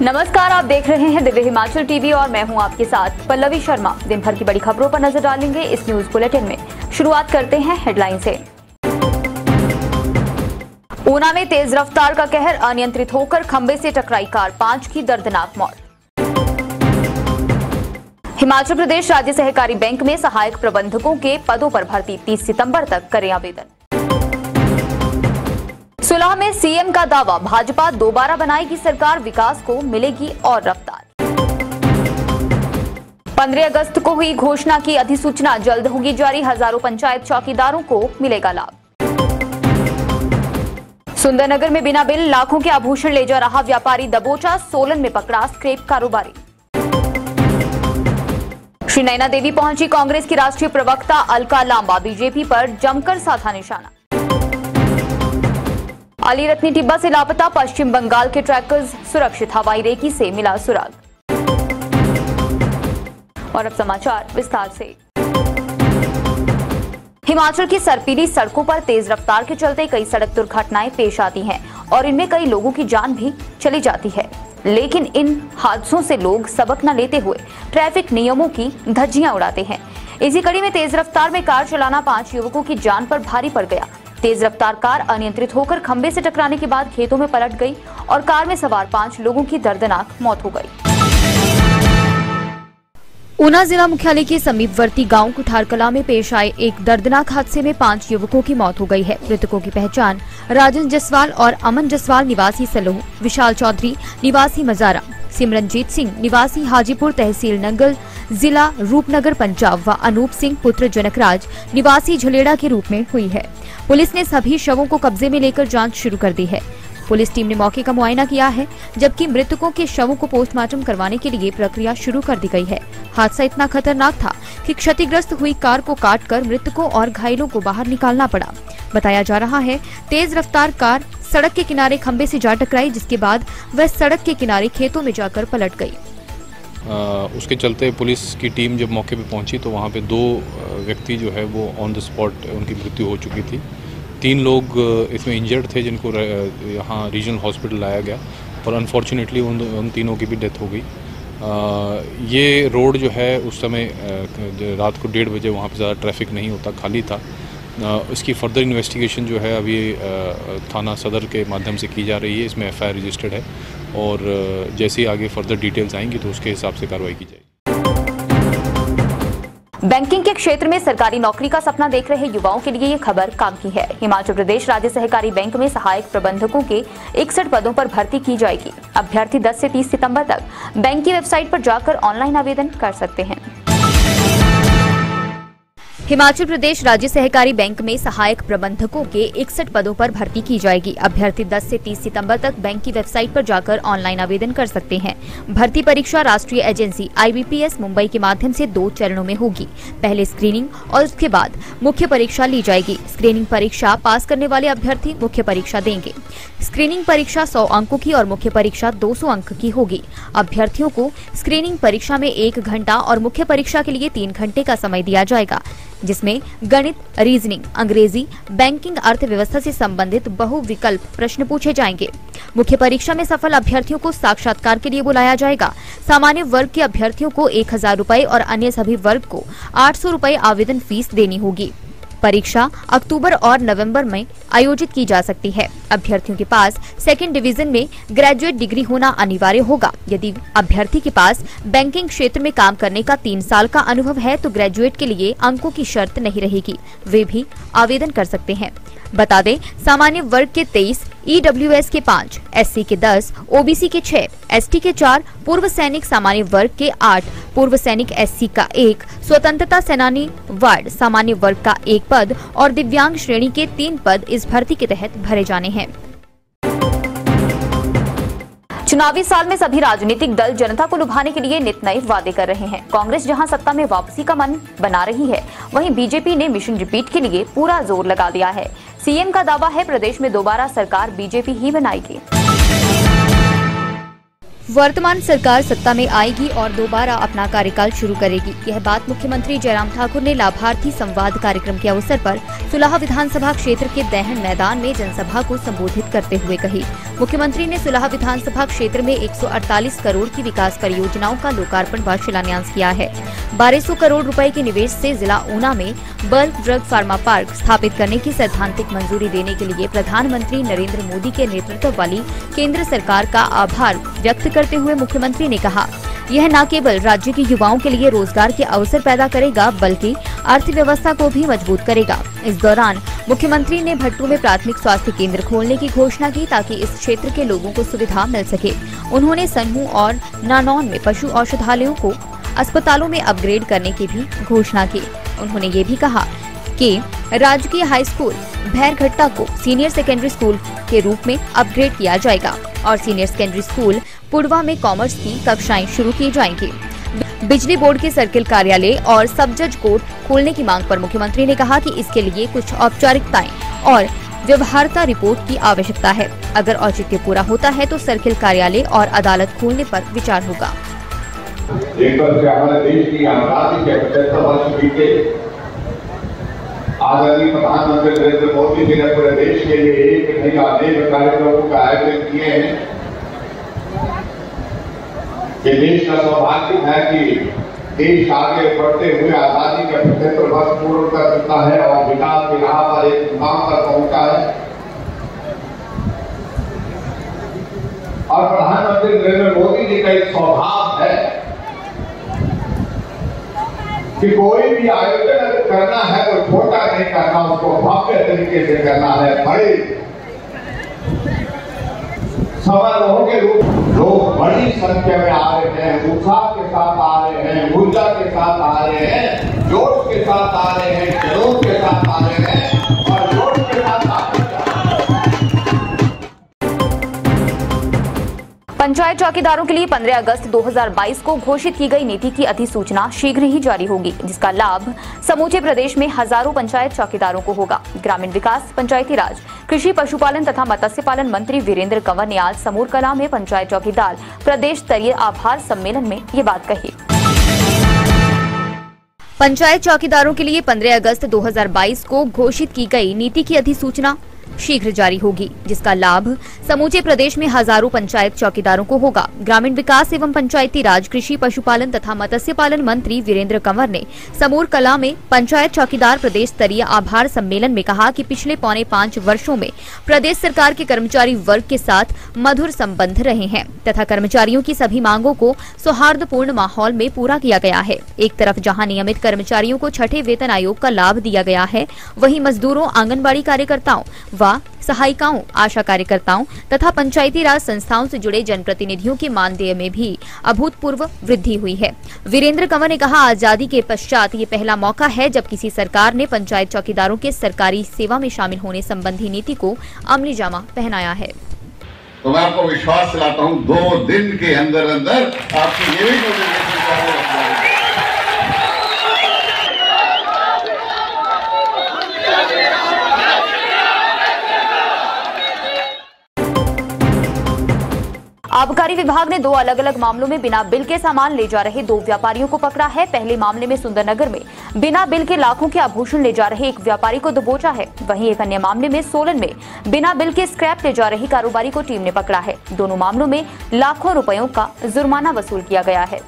नमस्कार, आप देख रहे हैं दिव्य हिमाचल टीवी और मैं हूं आपके साथ पल्लवी शर्मा। दिन भर की बड़ी खबरों पर नजर डालेंगे इस न्यूज बुलेटिन में। शुरुआत करते हैं हेडलाइन से। ऊना में तेज रफ्तार का कहर, अनियंत्रित होकर खंबे से टकराई कार, 5 की दर्दनाक मौत। हिमाचल प्रदेश राज्य सहकारी बैंक में सहायक प्रबंधकों के पदों पर भर्ती, 30 सितंबर तक करें आवेदन। सुलह में सीएम का दावा, भाजपा दोबारा बनाएगी सरकार, विकास को मिलेगी और रफ्तार। 15 अगस्त को हुई घोषणा की अधिसूचना, जल्द होगी जारी, हजारों पंचायत चौकीदारों को मिलेगा लाभ। सुंदरनगर में बिना बिल लाखों के आभूषण ले जा रहा व्यापारी दबोचा, सोलन में पकड़ा स्क्रैप कारोबारी। श्री नैना देवी पहुंची कांग्रेस की राष्ट्रीय प्रवक्ता अलका लांबा, बीजेपी पर जमकर साधा निशाना। अली रत्नी टिब्बा से लापता, पश्चिम बंगाल के ट्रैकर्स सुरक्षित, हवाई रेकी से मिला सुराग। और अब समाचार विस्तार से। हिमाचल की सर्पीली सड़कों पर तेज रफ्तार के चलते कई सड़क दुर्घटनाएं पेश आती हैं और इनमें कई लोगों की जान भी चली जाती है। लेकिन इन हादसों से लोग सबक न लेते हुए ट्रैफिक नियमों की धज्जियां उड़ाते हैं। इसी कड़ी में तेज रफ्तार में कार चलाना 5 युवकों की जान पर भारी पड़ गया। तेज रफ्तार कार अनियंत्रित होकर खंबे से टकराने के बाद खेतों में पलट गई और कार में सवार 5 लोगों की दर्दनाक मौत हो गई। ऊना जिला मुख्यालय के समीपवर्ती गांव कुठारकला में पेश आए एक दर्दनाक हादसे में 5 युवकों की मौत हो गई है। मृतकों की पहचान राजन जसवाल और अमन जसवाल निवासी सलोह, विशाल चौधरी निवासी मजारा, सिमरनजीत सिंह निवासी हाजीपुर तहसील नंगल जिला रूपनगर पंजाब व अनूप सिंह पुत्र जनकराज निवासी झुलेड़ा के रूप में हुई है। पुलिस ने सभी शवों को कब्जे में लेकर जांच शुरू कर दी है। पुलिस टीम ने मौके का मुआयना किया है, जबकि मृतकों के शवों को पोस्टमार्टम करवाने के लिए प्रक्रिया शुरू कर दी गई है। हादसा इतना खतरनाक था कि क्षतिग्रस्त हुई कार को काटकर मृतकों और घायलों को बाहर निकालना पड़ा। बताया जा रहा है तेज रफ्तार कार सड़क के किनारे खंबे से जा टकराई, जिसके बाद वह सड़क के किनारे खेतों में जाकर पलट गई। उसके चलते पुलिस की टीम जब मौके पे पहुंची तो वहाँ पे 2 व्यक्ति जो है वो ऑन द स्पॉट उनकी मृत्यु हो चुकी थी। 3 लोग इसमें इंजर्ड थे जिनको यहाँ रीजनल हॉस्पिटल लाया गया और अनफॉर्चुनेटली उन तीनों की भी डेथ हो गई। ये रोड जो है उस समय रात को 1:30 बजे वहाँ पे ज़्यादा ट्रैफिक नहीं होता, खाली था। इसकी फर्दर इन्वेस्टिगेशन जो है अभी थाना सदर के माध्यम से की जा रही है। इसमें FIR रजिस्टर्ड है और जैसे ही आगे फर्दर डिटेल्स आएंगी तो उसके हिसाब से कार्रवाई की जाएगी। बैंकिंग के क्षेत्र में सरकारी नौकरी का सपना देख रहे युवाओं के लिए ये खबर काम की है। हिमाचल प्रदेश राज्य सहकारी बैंक में सहायक प्रबंधकों के 61 पदों पर भर्ती की जाएगी। अभ्यर्थी 10 से 30 सितंबर तक बैंक की वेबसाइट पर जाकर ऑनलाइन आवेदन कर सकते हैं। हिमाचल प्रदेश राज्य सहकारी बैंक में सहायक प्रबंधकों के 61 पदों पर भर्ती की जाएगी। अभ्यर्थी 10 से 30 सितंबर तक बैंक की वेबसाइट पर जाकर ऑनलाइन आवेदन कर सकते हैं। भर्ती परीक्षा राष्ट्रीय एजेंसी IBPS मुंबई के माध्यम से 2 चरणों में होगी। पहले स्क्रीनिंग और उसके बाद मुख्य परीक्षा ली जाएगी। स्क्रीनिंग परीक्षा पास करने वाले अभ्यर्थी मुख्य परीक्षा देंगे। स्क्रीनिंग परीक्षा 100 अंकों की और मुख्य परीक्षा 200 अंक की होगी। अभ्यर्थियों को स्क्रीनिंग परीक्षा में 1 घंटा और मुख्य परीक्षा के लिए 3 घंटे का समय दिया जाएगा, जिसमें गणित, रीजनिंग, अंग्रेजी, बैंकिंग, अर्थव्यवस्था से संबंधित बहुविकल्प प्रश्न पूछे जाएंगे। मुख्य परीक्षा में सफल अभ्यर्थियों को साक्षात्कार के लिए बुलाया जाएगा। सामान्य वर्ग के अभ्यर्थियों को 1000 रुपए और अन्य सभी वर्ग को 800 रुपए आवेदन फीस देनी होगी। परीक्षा अक्टूबर और नवंबर में आयोजित की जा सकती है। अभ्यर्थियों के पास 2nd डिवीजन में ग्रेजुएट डिग्री होना अनिवार्य होगा। यदि अभ्यर्थी के पास बैंकिंग क्षेत्र में काम करने का 3 साल का अनुभव है तो ग्रेजुएट के लिए अंकों की शर्त नहीं रहेगी, वे भी आवेदन कर सकते हैं। बता दें, सामान्य वर्ग के 23, EWS के 5, SC के 10, OBC के 6, ST के 4, पूर्व सैनिक सामान्य वर्ग के 8, पूर्व सैनिक SC का 1, स्वतंत्रता सेनानी वार्ड सामान्य वर्ग का 1 पद और दिव्यांग श्रेणी के 3 पद इस भर्ती के तहत भरे जाने हैं। चुनावी साल में सभी राजनीतिक दल जनता को लुभाने के लिए नित नए वादे कर रहे हैं। कांग्रेस जहां सत्ता में वापसी का मन बना रही है, वहीं बीजेपी ने मिशन रिपीट के लिए पूरा जोर लगा दिया है। सीएम का दावा है प्रदेश में दोबारा सरकार बीजेपी ही बनाएगी। वर्तमान सरकार सत्ता में आएगी और दोबारा अपना कार्यकाल शुरू करेगी। यह बात मुख्यमंत्री जयराम ठाकुर ने लाभार्थी संवाद कार्यक्रम के अवसर पर सुलाह विधानसभा क्षेत्र के दैहन मैदान में जनसभा को संबोधित करते हुए कही। मुख्यमंत्री ने सुलाह विधानसभा क्षेत्र में 148 करोड़ की विकास परियोजनाओं का लोकार्पण व शिलान्यास किया है। 1200 करोड़ रुपए के निवेश से जिला ऊना में बल्क ड्रग फार्मा पार्क स्थापित करने की सैद्धांतिक मंजूरी देने के लिए प्रधानमंत्री नरेंद्र मोदी के नेतृत्व वाली केंद्र सरकार का आभार व्यक्त करते हुए मुख्यमंत्री ने कहा, यह न केवल राज्य के युवाओं के लिए रोजगार के अवसर पैदा करेगा बल्कि अर्थव्यवस्था को भी मजबूत करेगा। इस दौरान मुख्यमंत्री ने भट्टू में प्राथमिक स्वास्थ्य केंद्र खोलने की घोषणा की ताकि इस क्षेत्र के लोगों को सुविधा मिल सके। उन्होंने सन्हू और नानौन में पशु औषधालयों को अस्पतालों में अपग्रेड करने की भी घोषणा की। उन्होंने ये भी कहा कि राजकीय हाई स्कूल भैरघट्टा को सीनियर सेकेंडरी स्कूल के रूप में अपग्रेड किया जाएगा और सीनियर सेकेंडरी स्कूल पुड़वा में कॉमर्स की कक्षाएं शुरू की जाएंगी। बिजली बोर्ड के सर्किल कार्यालय और सब जज कोर्ट खोलने की मांग पर मुख्यमंत्री ने कहा कि इसके लिए कुछ औपचारिकताएं और व्यवहार्यता रिपोर्ट की आवश्यकता है। अगर औचित्य पूरा होता है तो सर्किल कार्यालय और अदालत खोलने पर विचार होगा। एक तरफ से हमारे देश की आजादी के 75 वर्ष बीते, आदरणीय प्रधानमंत्री नरेंद्र मोदी जी ने पूरे देश के लिए एक नहीं अनेक कार्यक्रमों का आयोजन किए हैं। ये देश का सौभाग्य है कि देश आगे बढ़ते हुए आजादी के 75 वर्ष पूर्ण कर चुका है और विकास के राह पर एक मुकाम पर पहुंचा है। और प्रधानमंत्री नरेंद्र मोदी जी का एक स्वभाव है कि कोई भी आयोजन करना है तो छोटा नहीं करना, उसको भव्य तरीके से करना है। बड़े समारोह के रूप लोग बड़ी संख्या में आ रहे हैं, उत्साह के साथ आ रहे हैं, ऊर्जा के साथ आ रहे हैं, जोश के साथ आ रहे हैं, जरूर के साथ आ रहे हैं और जोश के साथ आ रहे हैं। पंचायत चौकीदारों के लिए 15 अगस्त 2022 को घोषित की गई नीति की अधिसूचना शीघ्र ही जारी होगी, जिसका लाभ समूचे प्रदेश में हजारों पंचायत चौकीदारों को होगा। ग्रामीण विकास, पंचायती राज, कृषि, पशुपालन तथा मत्स्य पालन मंत्री वीरेंद्र कंवर ने आज समूर कला में पंचायत चौकीदार प्रदेश स्तरीय आभार सम्मेलन में ये बात कही। पंचायत चौकीदारों के लिए 15 अगस्त 2022 को घोषित की गई नीति की अधिसूचना शीघ्र जारी होगी, जिसका लाभ समूचे प्रदेश में हजारों पंचायत चौकीदारों को होगा। ग्रामीण विकास एवं पंचायती राज, कृषि, पशुपालन तथा मत्स्य पालन मंत्री वीरेंद्र कंवर ने समूर कला में पंचायत चौकीदार प्रदेश स्तरीय आभार सम्मेलन में कहा कि पिछले 4.5 वर्षों में प्रदेश सरकार के कर्मचारी वर्ग के साथ मधुर संबंध रहे हैं तथा कर्मचारियों की सभी मांगों को सौहार्दपूर्ण माहौल में पूरा किया गया है। एक तरफ जहां नियमित कर्मचारियों को छठे वेतन आयोग का लाभ दिया गया है, वहीं मजदूरों, आंगनबाड़ी कार्यकर्ताओं व सहायिकाओं, आशा कार्यकर्ताओं तथा पंचायती राज संस्थाओं से जुड़े जनप्रतिनिधियों के मानदेय में भी अभूतपूर्व वृद्धि हुई है। वीरेंद्र कंवर ने कहा, आजादी के पश्चात ये पहला मौका है जब किसी सरकार ने पंचायत चौकीदारों के सरकारी सेवा में शामिल होने संबंधी नीति को अमली जामा पहनाया है। तो मैं आपको विश्वास दिलाता हूँ 2 दिन के अंदर अंदर आपकी ये भी नोटिफिकेशन आबकारी विभाग ने 2 अलग अलग मामलों में बिना बिल के सामान ले जा रहे 2 व्यापारियों को पकड़ा है। पहले मामले में सुंदरनगर में बिना बिल के लाखों के आभूषण ले जा रहे एक व्यापारी को दबोचा है। वहीं एक अन्य मामले में सोलन में बिना बिल के स्क्रैप ले जा रही कारोबारी को टीम ने पकड़ा है। दोनों मामलों में लाखों रुपयों का जुर्माना वसूल किया गया है।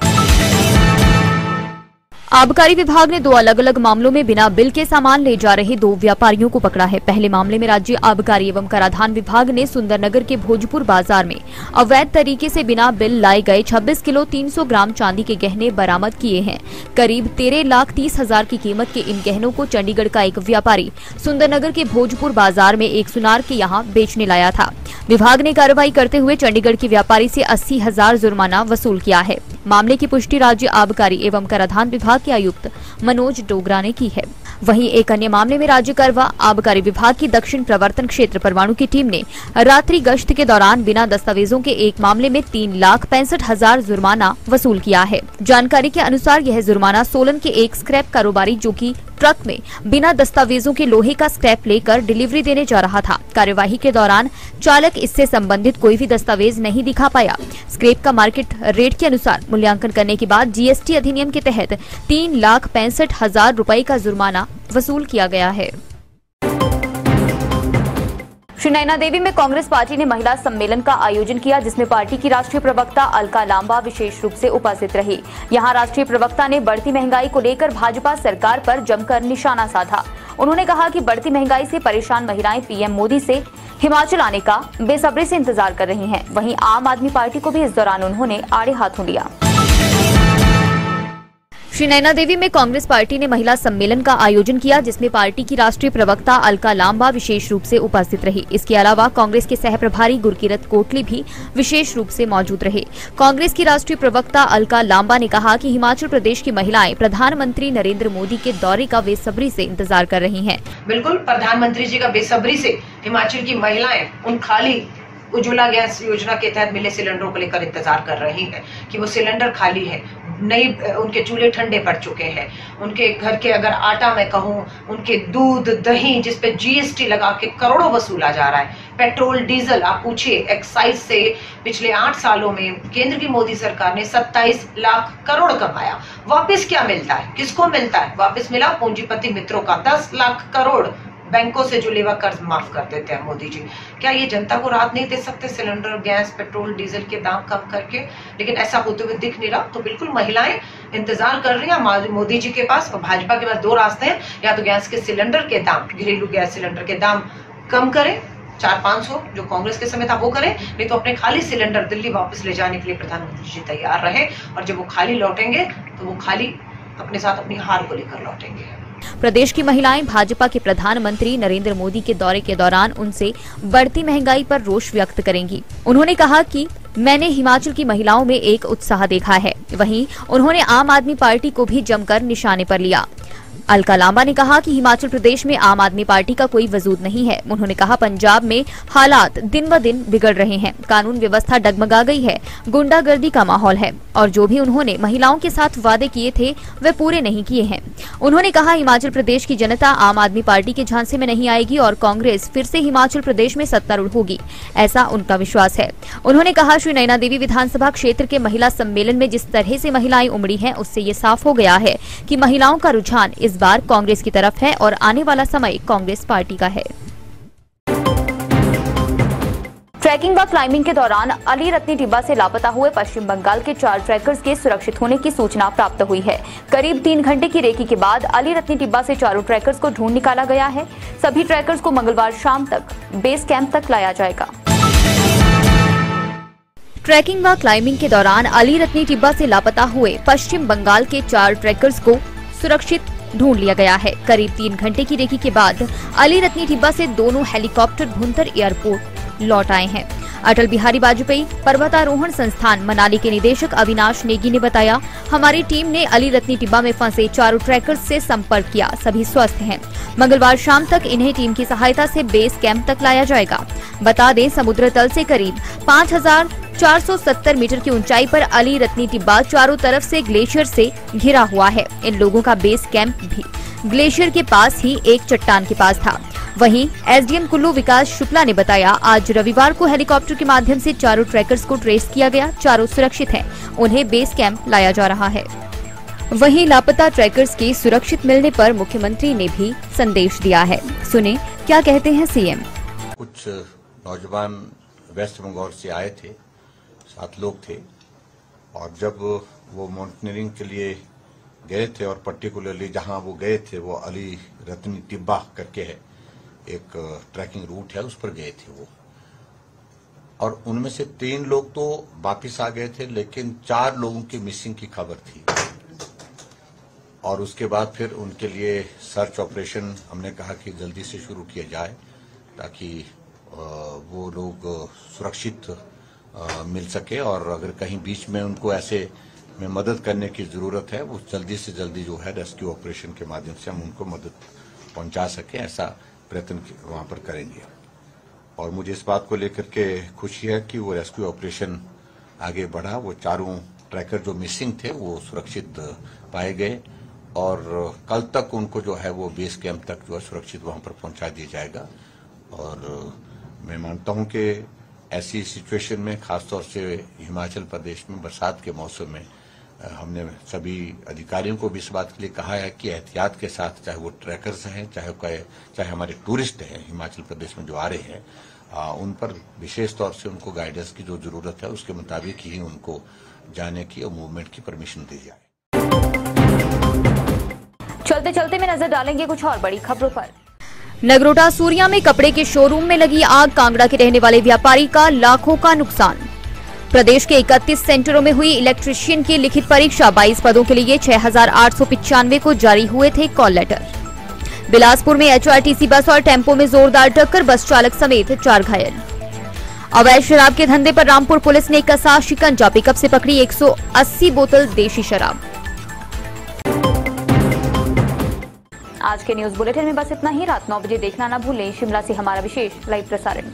आबकारी विभाग ने 2 अलग अलग मामलों में बिना बिल के सामान ले जा रहे 2 व्यापारियों को पकड़ा है। पहले मामले में राज्य आबकारी एवं कराधान विभाग ने सुंदरनगर के भोजपुर बाजार में अवैध तरीके से बिना बिल लाए गए 26 किलो 300 ग्राम चांदी के गहने बरामद किए हैं। करीब 13,30,000 की कीमत के इन गहनों को चंडीगढ़ का एक व्यापारी सुंदरनगर के भोजपुर बाजार में एक सुनार के यहाँ बेचने लाया था। विभाग ने कार्रवाई करते हुए चंडीगढ़ के व्यापारी से 80,000 जुर्माना वसूल किया है। मामले की पुष्टि राज्य आबकारी एवं कराधान विभाग के आयुक्त मनोज डोगरा ने की है। वहीं एक अन्य मामले में राज्य कर व आबकारी विभाग की दक्षिण प्रवर्तन क्षेत्र परवाणु की टीम ने रात्रि गश्त के दौरान बिना दस्तावेजों के एक मामले में 3,65,000 जुर्माना वसूल किया है। जानकारी के अनुसार यह जुर्माना सोलन के एक स्क्रैप कारोबारी जो कि ट्रक में बिना दस्तावेजों के लोहे का स्क्रैप लेकर डिलीवरी देने जा रहा था। कार्यवाही के दौरान चालक इससे संबंधित कोई भी दस्तावेज नहीं दिखा पाया। स्क्रैप का मार्केट रेट के अनुसार मूल्यांकन करने के बाद जीएसटी अधिनियम के तहत 3,65,000 रुपए का जुर्माना वसूल किया गया है। श्री नैना देवी में कांग्रेस पार्टी ने महिला सम्मेलन का आयोजन किया, जिसमें पार्टी की राष्ट्रीय प्रवक्ता अलका लांबा विशेष रूप से उपस्थित रही। यहां राष्ट्रीय प्रवक्ता ने बढ़ती महंगाई को लेकर भाजपा सरकार पर जमकर निशाना साधा। उन्होंने कहा कि बढ़ती महंगाई से परेशान महिलाएं पीएम मोदी से हिमाचल आने का बेसब्री से इंतजार कर रही हैं। वहीं आम आदमी पार्टी को भी इस दौरान उन्होंने आड़े हाथों लिया। श्री नैना देवी में कांग्रेस पार्टी ने महिला सम्मेलन का आयोजन किया, जिसमें पार्टी की राष्ट्रीय प्रवक्ता अलका लांबा विशेष रूप से उपस्थित रही। इसके अलावा कांग्रेस के सह प्रभारी गुरकीरत कोटली भी विशेष रूप से मौजूद रहे। कांग्रेस की राष्ट्रीय प्रवक्ता अलका लांबा ने कहा कि हिमाचल प्रदेश की महिलाएं प्रधानमंत्री नरेंद्र मोदी के दौरे का बेसब्री से इंतजार कर रही हैं। बिल्कुल, प्रधानमंत्री जी का बेसब्री से हिमाचल की महिलाएं उन खाली उज्ज्वला गैस योजना के तहत मिले सिलेंडरों को लेकर इंतजार कर रही हैं कि वो सिलेंडर खाली है, नई उनके चूल्हे ठंडे पड़ चुके हैं, उनके घर के अगर आटा मैं कहूँ, उनके दूध दही जिस पे जीएसटी लगा के करोड़ों वसूला जा रहा है, पेट्रोल डीजल आप पूछिए, एक्साइज से पिछले 8 सालों में केंद्र की मोदी सरकार ने 27 लाख करोड़ कमाया। वापस क्या मिलता है, किसको मिलता है? वापस मिला पूंजीपति मित्रों का 10 लाख करोड़ बैंकों से जो लेवा कर्ज माफ कर देते हैं मोदी जी। क्या ये जनता को राहत नहीं दे सकते सिलेंडर, गैस, पेट्रोल, डीजल के दाम कम करके? लेकिन ऐसा होते हुए दिख नहीं रहा। तो बिल्कुल महिलाएं इंतजार कर रही हैं मोदी जी के पास और भाजपा के पास 2 रास्ते हैं, या तो गैस के सिलेंडर के दाम, घरेलू गैस सिलेंडर के दाम कम करें, 400-500 जो कांग्रेस के समय था वो करें, नहीं तो अपने खाली सिलेंडर दिल्ली वापस ले जाने के लिए प्रधानमंत्री जी तैयार रहे। और जब वो खाली लौटेंगे तो वो खाली अपने साथ अपनी हार को लेकर लौटेंगे। प्रदेश की महिलाएं भाजपा के प्रधानमंत्री नरेंद्र मोदी के दौरे के दौरान उनसे बढ़ती महंगाई पर रोष व्यक्त करेंगी। उन्होंने कहा कि मैंने हिमाचल की महिलाओं में एक उत्साह देखा है। वहीं उन्होंने आम आदमी पार्टी को भी जमकर निशाने पर लिया। अलका लांबा ने कहा कि हिमाचल प्रदेश में आम आदमी पार्टी का कोई वजूद नहीं है। उन्होंने कहा पंजाब में हालात दिन ब दिन बिगड़ रहे हैं, कानून व्यवस्था डगमगा गई है, गुंडागर्दी का माहौल है और जो भी उन्होंने महिलाओं के साथ वादे किए थे वे पूरे नहीं किए हैं। उन्होंने कहा हिमाचल प्रदेश की जनता आम आदमी पार्टी के झांसे में नहीं आएगी और कांग्रेस फिर से हिमाचल प्रदेश में सत्तारूढ़ होगी, ऐसा उनका विश्वास है। उन्होंने कहा श्री नैना देवी विधानसभा क्षेत्र के महिला सम्मेलन में जिस तरह से महिलाएं उमड़ी हैं उससे ये साफ हो गया है कि महिलाओं का रुझान इस बार कांग्रेस की तरफ है और आने वाला समय कांग्रेस पार्टी का है। ट्रैकिंग व क्लाइंबिंग के दौरान अली रत्नी टिब्बा से लापता हुए पश्चिम बंगाल के 4 ट्रैकर्स के सुरक्षित होने की सूचना प्राप्त हुई है। करीब 3 घंटे की रेकी के बाद अली रत्नी टिब्बा से चारों ट्रैकर्स को ढूंढ निकाला गया है। सभी ट्रैकर्स को मंगलवार शाम तक बेस कैंप तक लाया जाएगा। ट्रैकिंग व क्लाइंबिंग के दौरान अली रत्नी टिब्बा से लापता हुए पश्चिम बंगाल के 4 ट्रैकर्स को सुरक्षित ढूंढ लिया गया है। करीब 3 घंटे की रेकी के बाद अली रत्नी टिब्बा से दोनों हेलीकॉप्टर भुंतर एयरपोर्ट लौट आए हैं। अटल बिहारी वाजपेयी पर्वतारोहण संस्थान मनाली के निदेशक अविनाश नेगी ने बताया, हमारी टीम ने अली रत्नी टिब्बा में फंसे चारों ट्रैकर्स से संपर्क किया, सभी स्वस्थ हैं। मंगलवार शाम तक इन्हें टीम की सहायता से बेस कैंप तक लाया जाएगा। बता दें समुद्र तल से करीब 5,470 मीटर की ऊंचाई पर अली रत्नी टिब्बा चारों तरफ से ग्लेशियर से घिरा हुआ है। इन लोगों का बेस कैंप भी ग्लेशियर के पास ही एक चट्टान के पास था। वहीं एसडीएम कुल्लू विकास शुक्ला ने बताया, आज रविवार को हेलीकॉप्टर के माध्यम से चारों ट्रैकर्स को ट्रेस किया गया। चारों सुरक्षित हैं, उन्हें बेस कैंप लाया जा रहा है। वहीं लापता ट्रैकर्स के सुरक्षित मिलने पर मुख्यमंत्री ने भी संदेश दिया है। सुने क्या कहते हैं सीएम। कुछ नौजवान वेस्ट बंगाल से आए थे, 7 लोग थे, और जब वो माउंटेनियरिंग के लिए गए थे और पर्टिकुलरली जहां वो गए थे वो अली रत्नी टिब्बा करके है, एक ट्रैकिंग रूट है, उस पर गए थे वो। और उनमें से 3 लोग तो वापिस आ गए थे, लेकिन 4 लोगों की मिसिंग की खबर थी। और उसके बाद फिर उनके लिए सर्च ऑपरेशन हमने कहा कि जल्दी से शुरू किया जाए ताकि वो लोग सुरक्षित मिल सके, और अगर कहीं बीच में उनको ऐसे में मदद करने की जरूरत है वो जल्दी से जल्दी जो है रेस्क्यू ऑपरेशन के माध्यम से हम उनको मदद पहुंचा सके, ऐसा प्रयत्न वहां पर करेंगे। और मुझे इस बात को लेकर के खुशी है कि वो रेस्क्यू ऑपरेशन आगे बढ़ा। वो चारों ट्रैकर जो मिसिंग थे वो सुरक्षित पाए गए और कल तक उनको जो है वो बेस कैंप तक जो है सुरक्षित वहां पर पहुंचा दिया जाएगा। और मैं मानता हूं कि ऐसी सिचुएशन में खासतौर से हिमाचल प्रदेश में बरसात के मौसम में हमने सभी अधिकारियों को भी इस बात के लिए कहा है कि एहतियात के साथ, चाहे वो ट्रैकर्स हैं, चाहे हमारे टूरिस्ट हैं हिमाचल प्रदेश में जो आ रहे हैं, उन पर विशेष तौर से उनको गाइडेंस की जो जरूरत है उसके मुताबिक ही उनको जाने की और मूवमेंट की परमिशन दी जाए। चलते चलते में नजर डालेंगे कुछ और बड़ी खबरों पर। नगरोटा सूरिया में कपड़े के शोरूम में लगी आग, कांगड़ा के रहने वाले व्यापारी का लाखों का नुकसान। प्रदेश के 31 सेंटरों में हुई इलेक्ट्रीशियन की लिखित परीक्षा, 22 पदों के लिए 6,895 को जारी हुए थे कॉल लेटर। बिलासपुर में HRTC बस और टेम्पो में जोरदार टक्कर, बस चालक समेत 4 घायल। अवैध शराब के धंधे पर रामपुर पुलिस ने कसा शिकंजा, पिकअप से पकड़ी 180 बोतल देशी शराब। आज के न्यूज बुलेटिन में बस इतना ही। रात 9 बजे देखना न भूलें शिमला से हमारा विशेष लाइव प्रसारण।